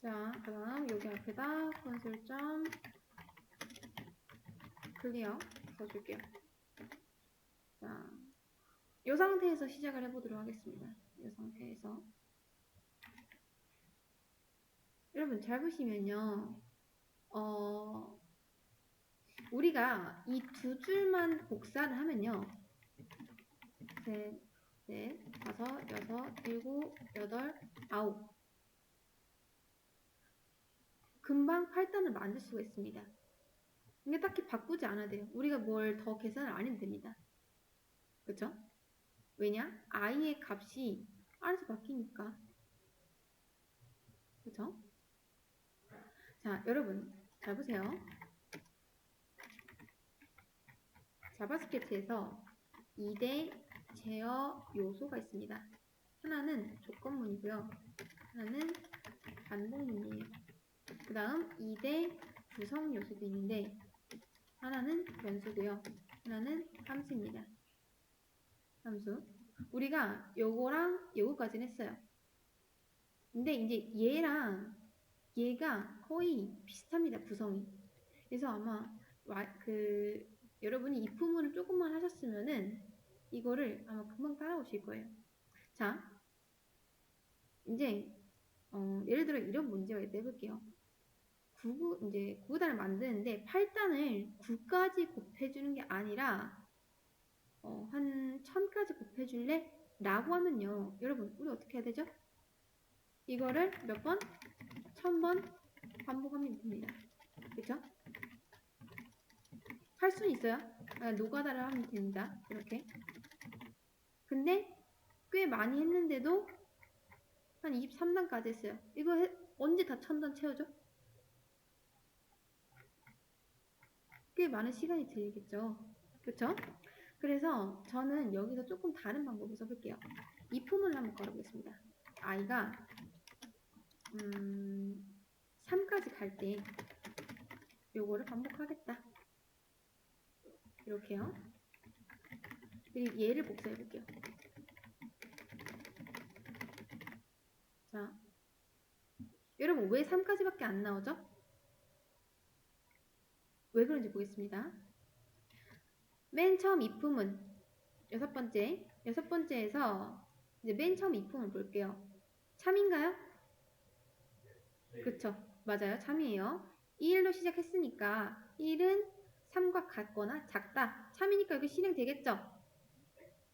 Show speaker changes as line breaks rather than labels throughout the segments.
자, 그 다음 여기 앞에다 콘솔점 클리어 써줄게요. 자, 이 상태에서 시작을 해보도록 하겠습니다. 이 상태에서 여러분 잘 보시면요, 우리가 이 두 줄만 복사를 하면요, 셋, 넷, 다섯, 여섯, 일곱, 여덟, 아홉, 금방 8단을 만들 수가 있습니다. 이게 딱히 바꾸지 않아야 돼요. 우리가 뭘 더 계산을 안 해도 됩니다. 그쵸? 왜냐? i의 값이 알아서 바뀌니까. 그쵸? 자, 여러분 잘 보세요. 자바스크립트에서 2대 제어 요소가 있습니다. 하나는 조건문이고요. 하나는 반복문이에요. 그 다음 2대 구성 요소도 있는데 하나는 변수고요. 하나는 함수입니다. 함수. 우리가 요거랑 요거까지는 했어요. 근데 이제 얘랑 얘가 거의 비슷합니다. 구성이. 그래서 아마 여러분이 if문을 조금만 하셨으면은 이거를 아마 금방 따라오실 거예요. 자, 이제 예를 들어 이런 문제가 있다 해볼게요. 9단을 만드는데 8단을 9까지 곱해주는 게 아니라 한 1000까지 곱해줄래? 라고 하면요. 여러분 우리 어떻게 해야 되죠? 이거를 몇 번? 1000번 반복하면 됩니다. 그쵸? 할 수는 있어요. 노가다를 하면 됩니다. 이렇게. 근데 꽤 많이 했는데도 한 23단까지 했어요. 이거 언제 다 1000단 채우죠? 꽤 많은 시간이 들겠죠. 그쵸? 그래서 저는 여기서 조금 다른 방법을 써볼게요. if문을 한번 걸어보겠습니다. i가 3까지 갈 때 요거를 반복하겠다. 이렇게요. 그리고 얘를 복사해볼게요. 자, 여러분 왜 3까지밖에 안 나오죠? 왜 그런지 보겠습니다. 맨 처음 if문 여섯 번째에서 이제 맨 처음 if문을 볼게요. 참인가요? 그쵸? 맞아요. 참이에요. 1로 시작했으니까 1은 3과 같거나 작다. 참이니까 여기 실행되겠죠?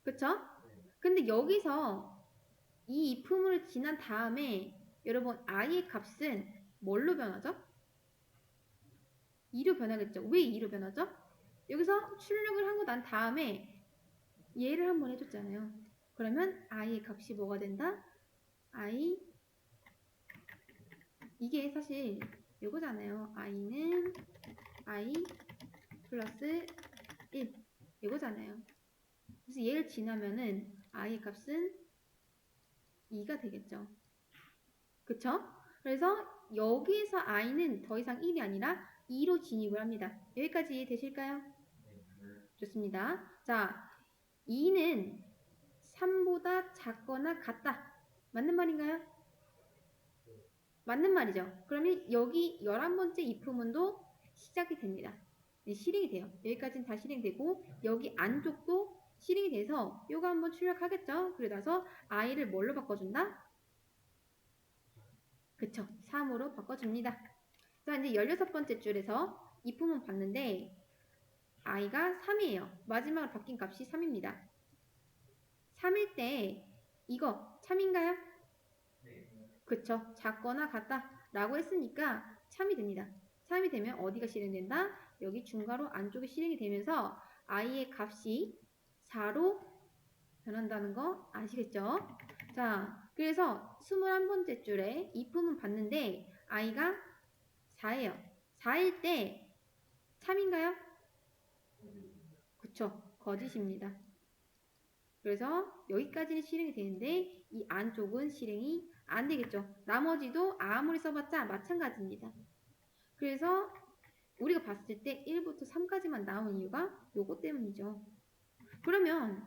그쵸? 근데 여기서 이 if문을 지난 다음에 여러분 i의 값은 뭘로 변하죠? 2로 변하겠죠? 왜 2로 변하죠? 여기서 출력을 하고 난 다음에 얘를 한번 해줬잖아요. 그러면 i의 값이 뭐가 된다? i 이게 사실 이거잖아요. i는 i 플러스 1 이거잖아요. 그래서 얘를 지나면은 i의 값은 2가 되겠죠. 그쵸? 그래서 여기서 i는 더 이상 1이 아니라 2로 진입을 합니다. 여기까지 되실까요? 좋습니다. 자, 2는 3보다 작거나 같다. 맞는 말인가요? 맞는 말이죠. 그러면 여기 11번째 if문도 시작이 됩니다. 네, 실행이 돼요. 여기까지는 다 실행되고 여기 안쪽도 실행이 돼서 요거 한번 출력하겠죠. 그러고 나서 i를 뭘로 바꿔준다? 그쵸. 3으로 바꿔줍니다. 자, 이제 16번째 줄에서 if문 봤는데 i가 3이에요. 마지막으로 바뀐 값이 3입니다. 3일 때 이거 참인가요? 그쵸. 작거나 같다 라고 했으니까 참이 됩니다. 참이 되면 어디가 실행된다? 여기 중괄호 안쪽에 실행이 되면서 i의 값이 4로 변한다는 거 아시겠죠? 자, 그래서 21번째 줄에 if문 봤는데 i가 4예요. 4일 때 참인가요? 그쵸. 거짓입니다. 그래서 여기까지는 실행이 되는데 이 안쪽은 실행이 안 되겠죠. 나머지도 아무리 써봤자 마찬가지입니다. 그래서 우리가 봤을 때 1부터 3까지만 나온 이유가 요거 때문이죠. 그러면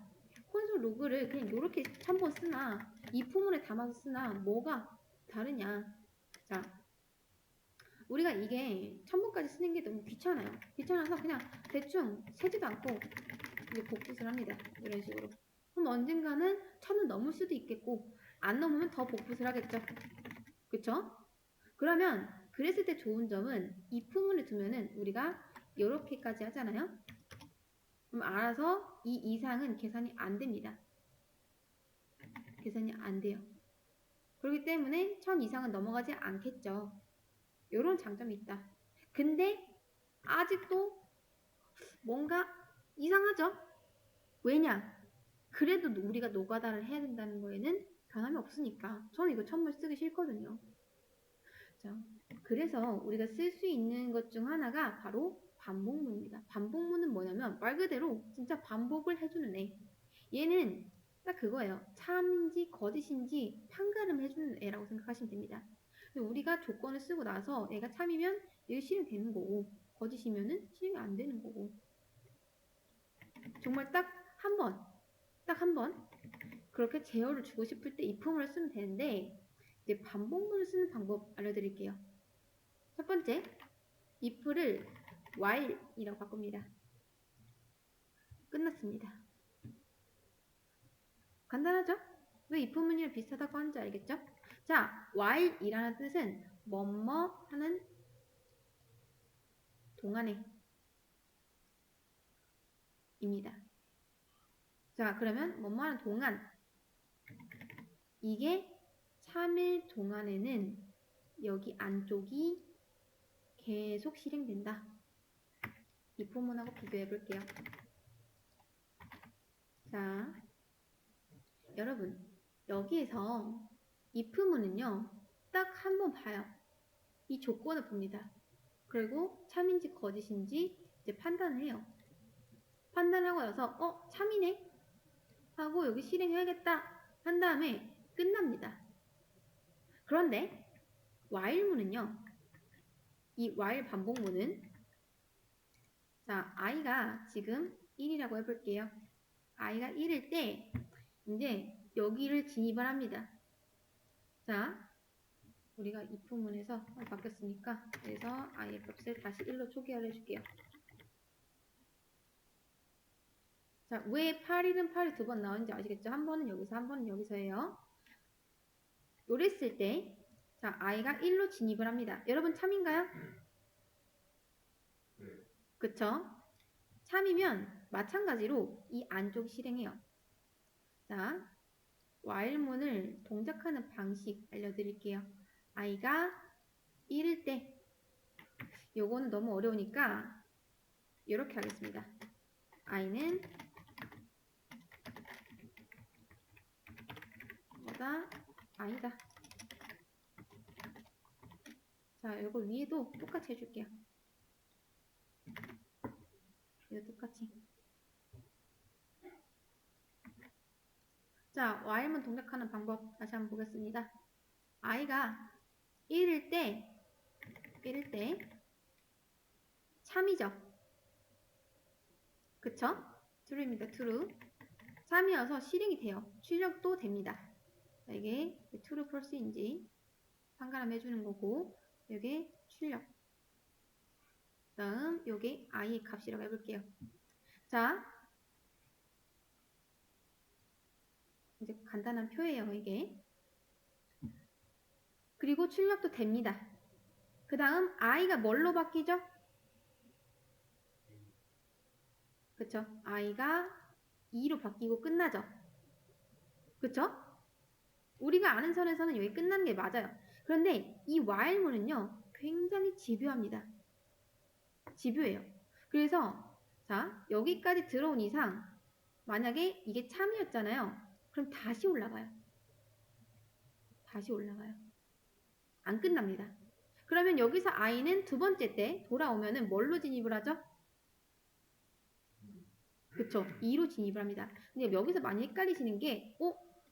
콘솔 로그를 그냥 이렇게 한번 쓰나 이 포문에 담아서 쓰나 뭐가 다르냐. 자, 우리가 이게 천문까지 쓰는 게 너무 귀찮아요. 귀찮아서 그냥 대충 세지도 않고 이제 복붙을 합니다. 이런 식으로. 그럼 언젠가는 천을 넘을 수도 있겠고 안 넘으면 더 복붙을 하겠죠. 그쵸? 그러면 그랬을 때 좋은 점은 if문을 두면은 우리가 이렇게까지 하잖아요. 그럼 알아서 이 이상은 계산이 안 됩니다. 계산이 안 돼요. 그렇기 때문에 1000 이상은 넘어가지 않겠죠. 이런 장점이 있다. 근데 아직도 뭔가 이상하죠? 왜냐? 그래도 우리가 노가다를 해야 된다는 거에는 변함이 없으니까. 저는 이거 천문 쓰기 싫거든요. 자, 그래서 우리가 쓸 수 있는 것 중 하나가 바로 반복문입니다. 반복문은 뭐냐면 말 그대로 진짜 반복을 해주는 애. 얘는 딱 그거예요. 참인지 거짓인지 판가름 해주는 애라고 생각하시면 됩니다. 근데 우리가 조건을 쓰고 나서 얘가 참이면 이게 실행되는 거고 거짓이면은 실행이 안 되는 거고 정말 딱 한 번 그렇게 제어를 주고 싶을 때 if문을 쓰면 되는데 이제 반복문을 쓰는 방법 알려드릴게요. 첫 번째, if를 while이라고 바꿉니다. 끝났습니다. 간단하죠? 왜 if문이랑 비슷하다고 하는지 알겠죠? 자, while이라는 뜻은 뭐뭐 하는 동안에 입니다. 자, 그러면 뭐뭐 하는 동안 이게 3일 동안에는 여기 안쪽이 계속 실행된다. if문하고 비교해 볼게요. 자, 여러분 여기에서 if문은요 딱 한 번 봐요. 이 조건을 봅니다. 그리고 참인지 거짓인지 이제 판단을 해요. 판단하고 나서 참이네 하고 여기 실행해야겠다 한 다음에 끝납니다. 그런데 while문은요 이 while 반복문은 자 i가 지금 1이라고 해볼게요. i가 1일 때 이제 여기를 진입을 합니다. 자 우리가 if문에서 바뀌었으니까 그래서 i의 값을 다시 1로 초기화를 해줄게요. 자, 왜 8일은 8이 두 번 나오는지 아시겠죠? 한 번은 여기서 한 번은 여기서예요. 요랬을 때 자, i가 1로 진입을 합니다. 여러분 참인가요? 그쵸? 참이면 마찬가지로 이 안쪽 실행해요. 자, while문을 동작하는 방식 알려드릴게요. i가 1일 때 요거는 너무 어려우니까 이렇게 하겠습니다. i는 보다 아니다. 자, 이거 위에도 똑같이 해줄게요. 이거 똑같이. 자, while문 동작하는 방법 다시 한번 보겠습니다. i가 1일 때 참이죠. 그쵸? true입니다. true. 참이어서 실행이 돼요. 출력도 됩니다. 자, 이게 true false인지 판가름 해주는 거고 이게 출력. 다음 요게 i의 값이라고 해볼게요. 자, 이제 간단한 표예요. 이게. 그리고 출력도 됩니다. 그 다음 i가 뭘로 바뀌죠? 그쵸? i가 2로 바뀌고 끝나죠? 그쵸? 우리가 아는 선에서는 여기 끝나는 게 맞아요. 그런데 이 while문은요 굉장히 집요합니다. 집요해요. 그래서 자 여기까지 들어온 이상 만약에 이게 참이었잖아요. 그럼 다시 올라가요. 다시 올라가요. 안 끝납니다. 그러면 여기서 i는 두 번째 때 돌아오면은 뭘로 진입을 하죠? 그쵸? 2로 진입을 합니다. 근데 여기서 많이 헷갈리시는 게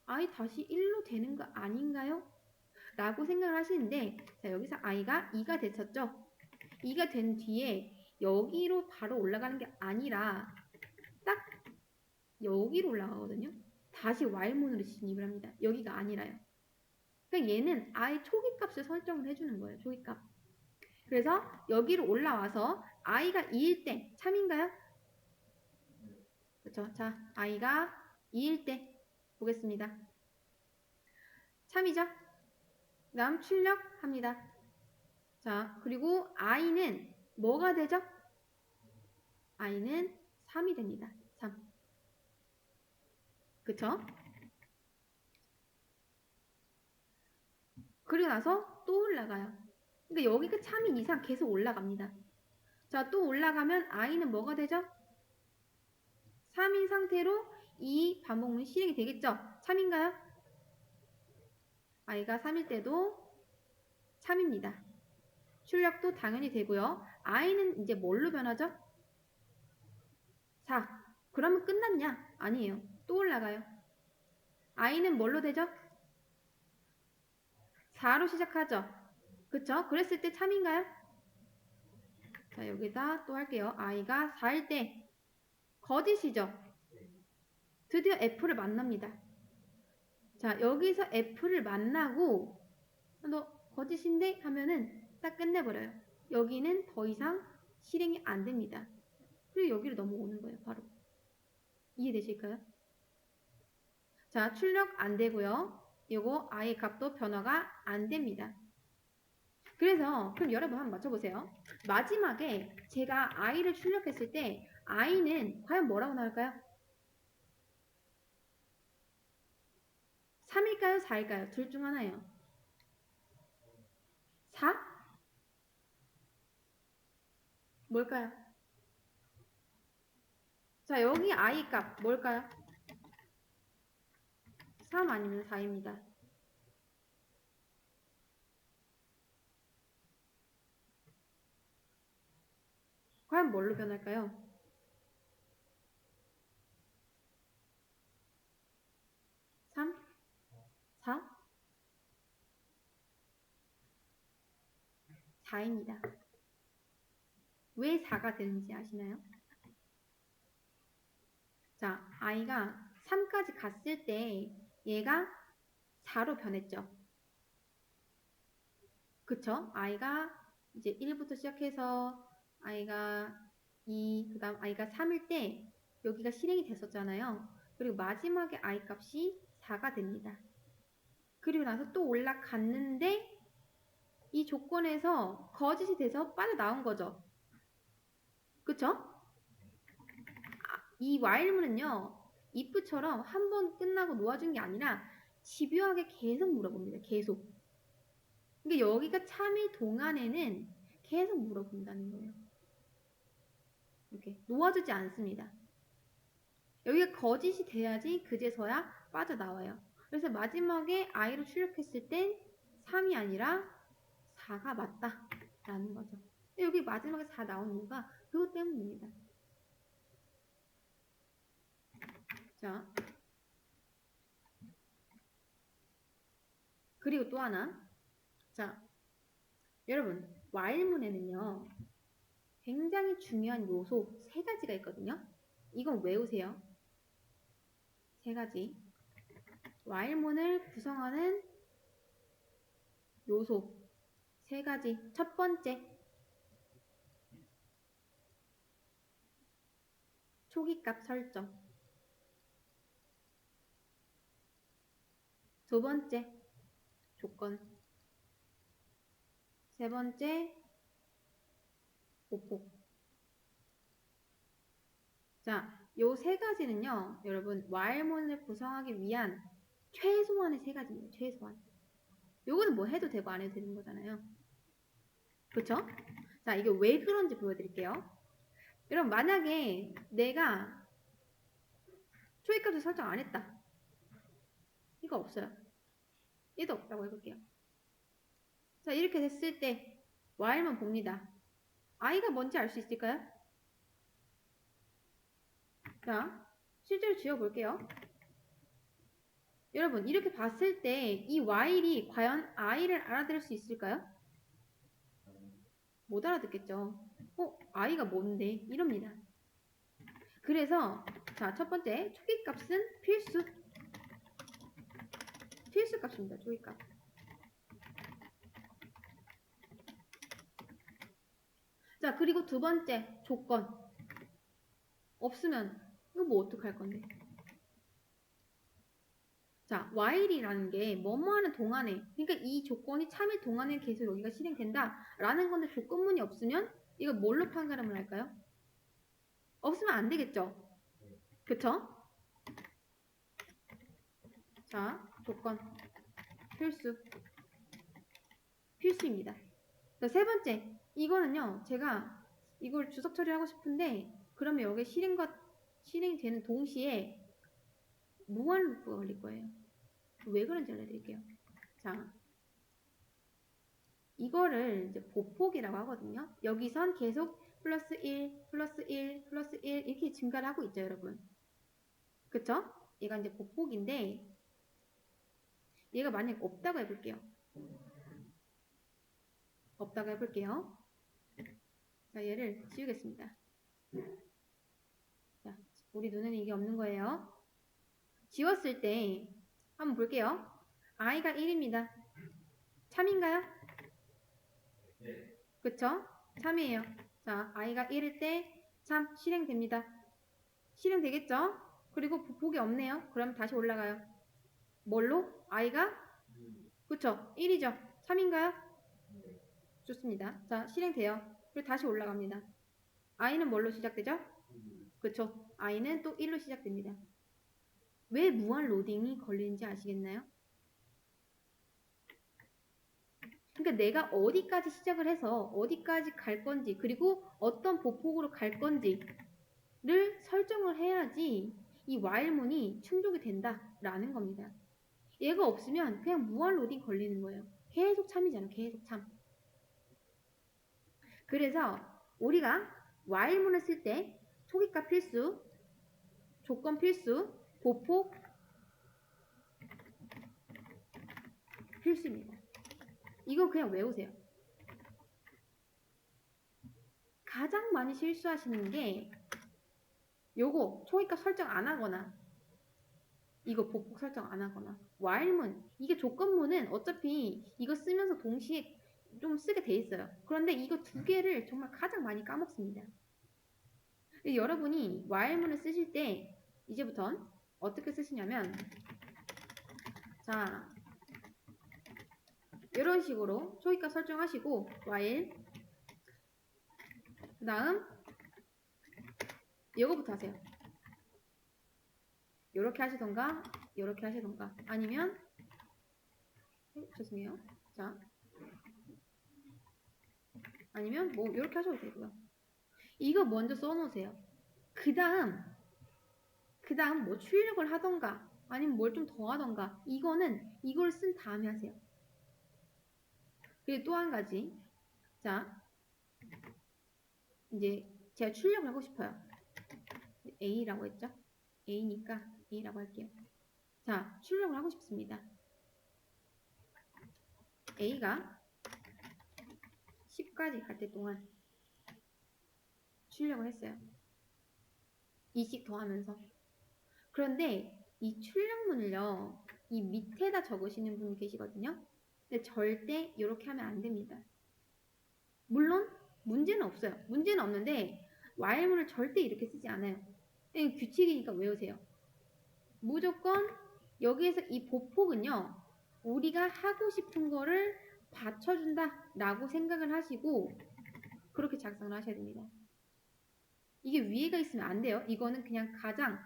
i 다시 1로 되는 거 아닌가요? 라고 생각을 하시는데 자 여기서 i가 2가 됐었죠? 2가 된 뒤에 여기로 바로 올라가는 게 아니라 딱 여기로 올라가거든요. 다시 while문으로 진입을 합니다. 여기가 아니라요. 그러니까 얘는 i 초기 값을 설정을 해주는 거예요. 초기 값. 그래서 여기로 올라와서 i가 2일 때 참인가요? 그렇죠. 자, i가 2일 때 보겠습니다. 참이죠? 그 다음 출력합니다. 자, 그리고 i는 뭐가 되죠? i는 3이 됩니다. 3. 그쵸? 그리고 나서 또 올라가요. 그러니까 여기가 참인 이상 계속 올라갑니다. 자, 또 올라가면 i는 뭐가 되죠? 3인 상태로 이 반복문이 실행이 되겠죠? 참인가요? i가 3일 때도 참입니다. 출력도 당연히 되고요. i는 이제 뭘로 변하죠? 4. 그러면 끝났냐? 아니에요. 또 올라가요. i는 뭘로 되죠? 4로 시작하죠. 그쵸? 그랬을 때 참인가요? 자, 여기다 또 할게요. i가 4일 때 거짓이죠. 드디어 F를 만납니다. 자, 여기서 F를 만나고 너 거짓인데 하면은 딱 끝내버려요. 여기는 더 이상 실행이 안 됩니다. 그리고 여기로 넘어오는 거예요. 바로. 이해되실까요? 자, 출력 안 되고요. 요거 i의 값도 변화가 안 됩니다. 그래서 그럼 여러분 한번 맞춰보세요. 마지막에 제가 i를 출력했을 때 i는 과연 뭐라고 나올까요? 3일까요? 4일까요? 둘 중 하나예요. 4? 뭘까요? 자, 여기 i 값 뭘까요? 3 아니면 4입니다. 과연 뭘로 변할까요? 3? 4? 4입니다. 왜 4가 되는지 아시나요? 자, i가 3까지 갔을 때 얘가 4로 변했죠. 그쵸? i가 이제 1부터 시작해서 i가 2, 그 다음 i가 3일 때 여기가 실행이 됐었잖아요. 그리고 마지막에 i 값이 4가 됩니다. 그리고 나서 또 올라갔는데 이 조건에서 거짓이 돼서 빠져나온 거죠. 그쵸? 이 while문은요. if처럼 한 번 끝나고 놓아준 게 아니라 집요하게 계속 물어봅니다. 계속. 그러니까 여기가 참일 동안에는 계속 물어본다는 거예요. 이렇게 놓아주지 않습니다. 여기가 거짓이 돼야지 그제서야 빠져나와요. 그래서 마지막에 i로 출력했을 땐 3이 아니라 4가 맞다라는 거죠. 여기 마지막에 4 나온 이유가 그것 때문입니다. 자, 그리고 또 하나. 자, 여러분, while문에는요. 굉장히 중요한 요소 3가지가 있거든요. 이건 외우세요. 3가지. while문을 구성하는 요소 3가지. 첫 번째, 초기값 설정. 두 번째, 조건. 세 번째, 보폭. 자, 요 3가지는요, 여러분, while문을 구성하기 위한 최소한의 3가지입니다. 최소한. 요거는 뭐 해도 되고 안 해도 되는 거잖아요. 그쵸? 자, 이게 왜 그런지 보여드릴게요. 여러분, 만약에 내가 초기값을 설정 안 했다. 이거 없어요. 얘도 없다고 해볼게요. 자, 이렇게 됐을 때 while만 봅니다. i가 뭔지 알 수 있을까요? 자, 실제로 지워볼게요. 여러분, 이렇게 봤을 때 이 while이 과연 i를 알아들을 수 있을까요? 못 알아듣겠죠. i가 뭔데? 이럽니다. 그래서 자, 첫 번째 초기값은 필수 값입니다. 초기값. 자, 그리고 두 번째 조건. 없으면 이거 뭐 어떡할 건데? 자, while이라는 게 뭐뭐 하는 동안에, 그러니까 이 조건이 참일 동안에 계속 여기가 실행된다 라는 건데 조건문이 없으면 이거 뭘로 판가름을 할까요? 없으면 안 되겠죠? 그쵸? 자, 조건 필수입니다. 자, 세 번째, 이거는요, 제가 이걸 주석 처리하고 싶은데 그러면 여기 실행이 되는 동시에 무한 루프가 걸릴 거예요. 왜 그런지 알려드릴게요. 자, 이거를 이제 보폭이라고 하거든요. 여기선 계속 플러스 1, 플러스 1, 플러스 1 이렇게 증가를 하고 있죠, 여러분. 그쵸? 얘가 이제 보폭인데 얘가 만약 없다고 해볼게요. 없다고 해볼게요. 자, 얘를 지우겠습니다. 자, 우리 눈에는 이게 없는 거예요. 지웠을 때 한번 볼게요. i가 1입니다. 참인가요? 네. 그쵸? 참이에요. 자, i가 1일 때 참 실행됩니다. 실행되겠죠? 그리고 보폭이 없네요. 그럼 다시 올라가요. 뭘로? i가? 그쵸? 1이죠? 3인가요? 좋습니다. 자, 실행돼요. 그리고 다시 올라갑니다. i는 뭘로 시작되죠? 그쵸? i는 또 1로 시작됩니다. 왜 무한 로딩이 걸리는지 아시겠나요? 그러니까 내가 어디까지 시작을 해서 어디까지 갈 건지 그리고 어떤 보폭으로 갈 건지를 설정을 해야지 이 while문이 충족이 된다라는 겁니다. 얘가 없으면 그냥 무한 로딩 걸리는 거예요. 계속 참이잖아. 계속 참. 그래서 우리가 while문을 쓸 때 초기가 필수, 조건 필수, 보폭 필수입니다. 이거 그냥 외우세요. 가장 많이 실수하시는 게 요거 초기값 설정 안 하거나 이거 보폭 설정 안 하거나 while문 이게 조건문은 어차피 이거 쓰면서 동시에 좀 쓰게 돼 있어요. 그런데 이거 두 개를 정말 가장 많이 까먹습니다. 여러분이 while문을 쓰실 때 이제부턴 어떻게 쓰시냐면 자 이런 식으로 초기값 설정하시고 while 그 다음 이거부터 하세요. 이렇게 하시던가 이렇게 하시던가 아니면 죄송해요. 자 아니면 뭐 이렇게 하셔도 되고요. 이거 먼저 써놓으세요. 그 다음 뭐 출력을 하던가 아니면 뭘 좀 더 하던가 이거는 이걸 쓴 다음에 하세요. 그리고 또 한 가지 자 이제 제가 출력을 하고 싶어요. A라고 했죠? A니까 A라고 할게요. 자 출력을 하고 싶습니다. A가 10까지 갈 때 동안 출력을 했어요. 2씩 더하면서. 그런데 이 출력문을요. 이 밑에다 적으시는 분이 계시거든요. 근데 절대 이렇게 하면 안 됩니다. 물론 문제는 없어요. 문제는 없는데 while문을 절대 이렇게 쓰지 않아요. 규칙이니까 외우세요. 무조건 여기에서 이 보폭은요. 우리가 하고 싶은 거를 받쳐준다 라고 생각을 하시고 그렇게 작성을 하셔야 됩니다. 이게 위에가 있으면 안 돼요. 이거는 그냥 가장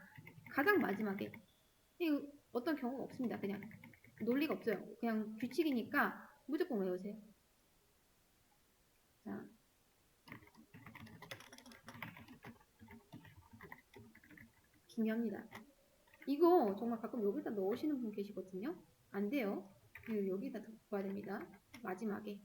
마지막에 어떤 경우가 없습니다. 그냥 논리가 없어요. 그냥 규칙이니까 무조건 외우세요. 자, 중요합니다. 이거 정말 가끔 여기다 넣으시는 분 계시거든요. 안 돼요. 여기다 넣어야 됩니다. 마지막에.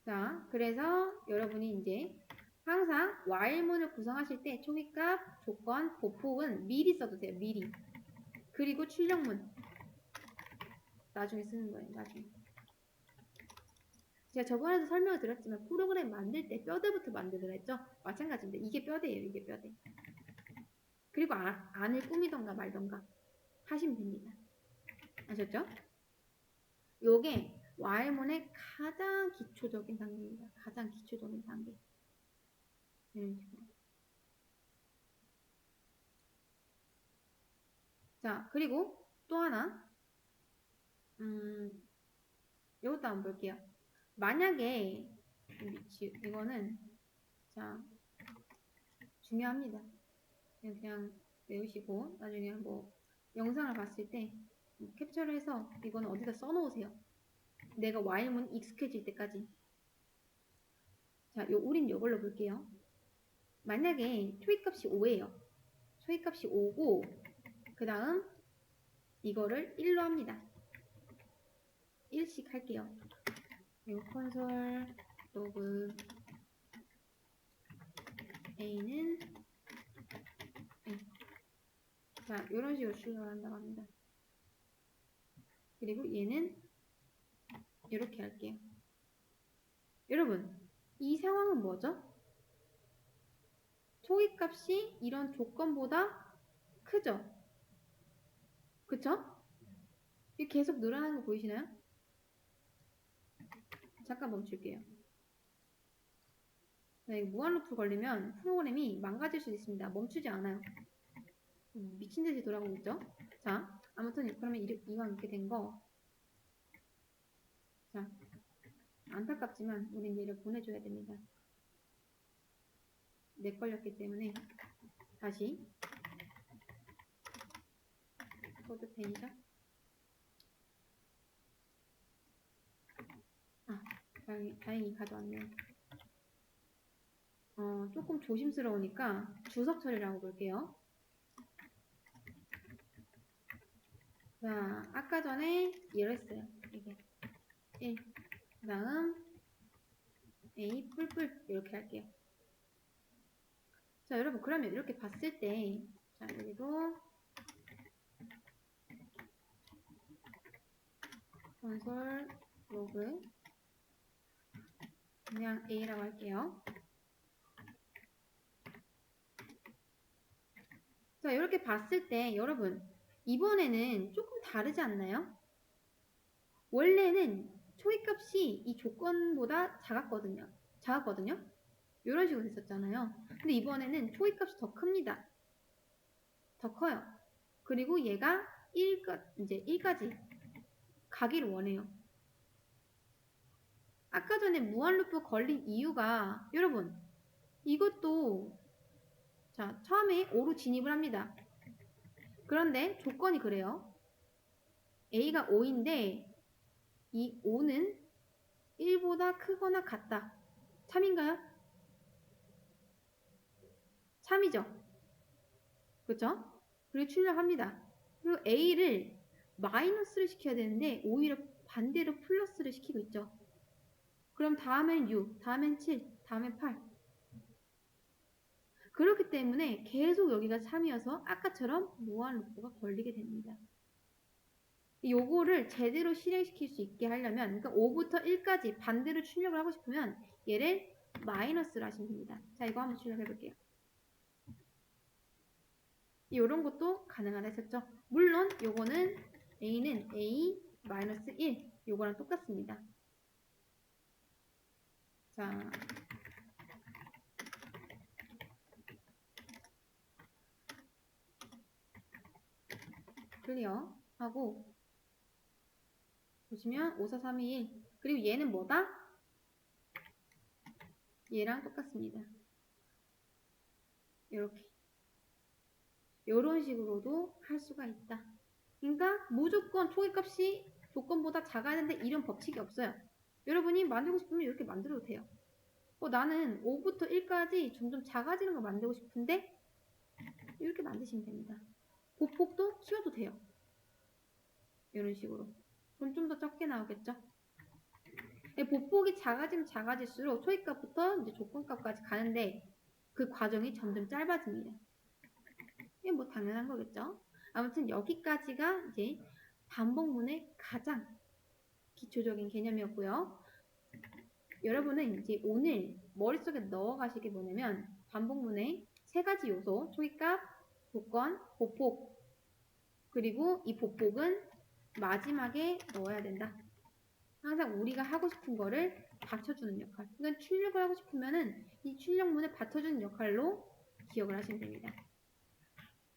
자, 그래서 여러분이 이제 항상 while문을 구성하실 때 초기값, 조건, 보폭은 미리 써두세요. 미리. 그리고 출력문. 나중에 쓰는 거예요. 나중에. 제가 저번에도 설명을 드렸지만 프로그램 만들 때 뼈대부터 만들더라 했죠? 마찬가지입니다. 이게 뼈대예요. 이게 뼈대. 그리고 안을 꾸미던가 말던가 하시면 됩니다. 아셨죠? 요게 Y문의 가장 기초적인 단계입니다. 가장 기초적인 단계. 이런 식으로. 자, 그리고 또 하나. 이것도 한번 볼게요. 만약에 이거는 자 중요합니다. 그냥 외우시고 나중에 뭐 영상을 봤을 때 캡처를 해서 이거는 어디다 써놓으세요. 내가 Y문 익숙해질 때까지. 자, 우린 이걸로 볼게요. 만약에 초이값이 5예요. 초이값이 5고 그 다음 이거를 1로 합니다. 1씩 할게요. 그리고 콘솔 로그 A는 자, 이런 식으로 출력을 한다고 합니다. 그리고 얘는 이렇게 할게요. 여러분, 이 상황은 뭐죠? 초기값이 이런 조건보다 크죠? 그쵸? 이게 계속 늘어나는 거 보이시나요? 잠깐 멈출게요. 네, 무한 루프 걸리면 프로그램이 망가질 수 있습니다. 멈추지 않아요. 미친 듯이 돌아가고 있죠? 자, 아무튼 그러면 이왕 이렇게 된 거, 자, 안타깝지만 우린 얘를 보내줘야 됩니다. 내 걸렸기 때문에 다시 코드펜이죠? 아, 다행히 가져왔네요. 조금 조심스러우니까 주석 처리라고 볼게요. 자, 아까 전에 이랬어요. 이게 1, 그 다음 A 뿔뿔 이렇게 할게요. 자, 여러분 그러면 이렇게 봤을 때 자, 여기도 콘솔 로그 그냥 A라고 할게요. 자, 이렇게 봤을 때 여러분 이번에는 조금 다르지 않나요? 원래는 초이값이 이 조건보다 작았거든요. 이런 식으로 됐었잖아요. 근데 이번에는 초이값이 더 큽니다. 더 커요. 그리고 얘가 이제 1까지 가기를 원해요. 아까 전에 무한루프 걸린 이유가 여러분 이것도 자 처음에 5로 진입을 합니다. 그런데 조건이 그래요. A가 5인데 이 5는 1보다 크거나 같다. 참인가요? 참이죠. 그렇죠? 그리고 출력합니다. 그리고 A를 마이너스를 시켜야 되는데 오히려 반대로 플러스를 시키고 있죠. 그럼 다음엔 6, 다음엔 7, 다음엔 8. 그렇기 때문에 계속 여기가 3이어서 아까처럼 무한 루프가 걸리게 됩니다. 요거를 제대로 실행시킬 수 있게 하려면 그러니까 5부터 1까지 반대로 출력을 하고 싶으면 얘를 마이너스로 하시면 됩니다. 자, 이거 한번 출력해 볼게요. 이런 것도 가능하다 했었죠. 물론 요거는 A는 A-1 요거랑 똑같습니다. 자, 클리어 하고 보시면 5, 4, 3, 2, 1 그리고 얘는 뭐다? 얘랑 똑같습니다. 이렇게 이런 식으로도 할 수가 있다. 그러니까 무조건 초기값이 조건보다 작아야 되는데 이런 법칙이 없어요. 여러분이 만들고 싶으면 이렇게 만들어도 돼요. 나는 5부터 1까지 점점 작아지는 걸 만들고 싶은데 이렇게 만드시면 됩니다. 보폭도 키워도 돼요. 이런 식으로. 그럼 좀 더 적게 나오겠죠? 보폭이 작아지면 작아질수록 초기값부터 이제 조건값까지 가는데 그 과정이 점점 짧아집니다. 이게 뭐 당연한 거겠죠? 아무튼 여기까지가 이제 반복문의 가장 기초적인 개념이었고요. 여러분은 이제 오늘 머릿속에 넣어가시게 뭐냐면 반복문의 세 가지 요소, 초기값, 조건, 보폭 그리고 이 보폭은 마지막에 넣어야 된다. 항상 우리가 하고 싶은 거를 받쳐주는 역할. 그러니까 출력을 하고 싶으면은 이 출력문을 받쳐주는 역할로 기억을 하시면 됩니다.